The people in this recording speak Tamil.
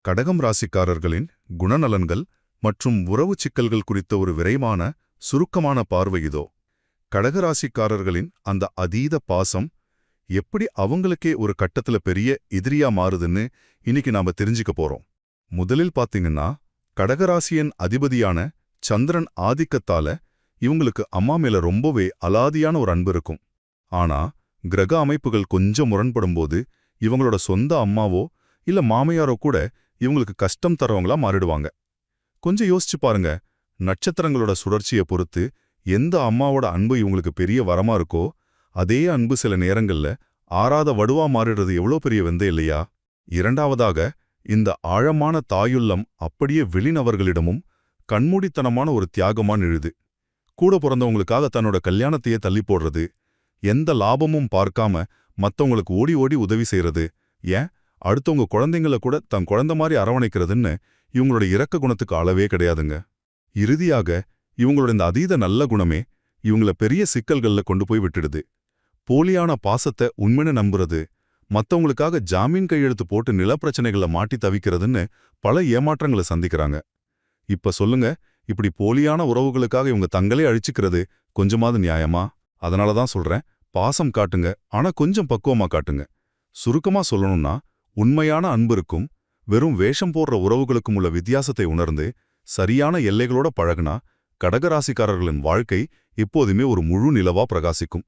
கடகம் ராசிக்காரர்களின் குணநலன்கள் மற்றும் உறவு சிக்கல்கள் குறித்த ஒரு விரைவான சுருக்கமான பார்வை இதோ. கடகராசிக்காரர்களின் அந்த அதீத பாசம் எப்படி அவங்களுக்கே ஒரு கட்டத்துல பெரிய எதிரியா மாறுதுன்னு இன்னைக்கு நாம தெரிஞ்சுக்க போறோம். முதலில் பாத்தீங்கன்னா, கடகராசியின் அதிபதியான சந்திரன் ஆதிக்கத்தால இவங்களுக்கு அம்மா மேல ரொம்பவே அலாதியான ஒரு அன்பு இருக்கும். ஆனா கிரக அமைப்புகள் கொஞ்சம் முரண்படும்போது இவங்களோட சொந்த அம்மாவோ இல்ல மாமையாரோ கூட இவங்களுக்கு கஷ்டம் தரவங்களா மாறிடுவாங்க. கொஞ்சம் யோசிச்சு பாருங்க, நட்சத்திரங்களோட சுழற்சியை பொறுத்து எந்த அம்மாவோட அன்பு இவங்களுக்கு பெரிய வரமா இருக்கோ அதே அன்பு சில நேரங்கள்ல ஆறாத வடுவா மாறிடுறது எவ்வளோ பெரிய வெந்தை இல்லையா? இரண்டாவதாக, இந்த ஆழமான தாயுள்ளம் அப்படியே வெளிநபர்களிடமும் கண்மூடித்தனமான ஒரு தியாகமா நிழுது. கூட பிறந்தவங்களுக்காக தன்னோட கல்யாணத்தையே தள்ளி போடுறது, எந்த லாபமும் பார்க்காம மத்தவங்களுக்கு ஓடி ஓடி உதவி செய்யறது, ஏன் அடுத்தவங்க குழந்தைங்கள கூட தன் குழந்தை மாதிரி அரவணைக்கிறதுன்னு இவங்களோட இரக்க குணத்துக்கு அளவே கிடையாதுங்க. இறுதியாக, இவங்களோட இந்த அதீத நல்ல குணமே இவங்கள பெரிய சிக்கல்கள்ல கொண்டு போய் விட்டுடுது. போலியான பாசத்தை உண்மைன்னு நம்புறது, மத்தவங்களுக்காக ஜாமீன் கையெழுத்து போட்டு நிலப்பிரச்சனைகளை மாட்டி தவிக்கிறதுன்னு பல ஏமாற்றங்களை சந்திக்கிறாங்க. இப்ப சொல்லுங்க, இப்படி போலியான உறவுகளுக்காக இவங்க தங்களே அழிச்சுக்கிறது கொஞ்சமாவது நியாயமா? அதனாலதான் சொல்றேன், பாசம் காட்டுங்க, ஆனா கொஞ்சம் பக்குவமா காட்டுங்க. சுருக்கமா சொல்லணும்னா, உண்மையான அன்பிற்கும் வெறும் வேஷம் போடுற உறவுகளுக்கும் உள்ள வித்தியாசத்தை உணர்ந்து சரியான எல்லைகளோட பழகுனா கடகராசிக்காரர்களின் வாழ்க்கை எப்போதுமே ஒரு முழு நிலவா பிரகாசிக்கும்.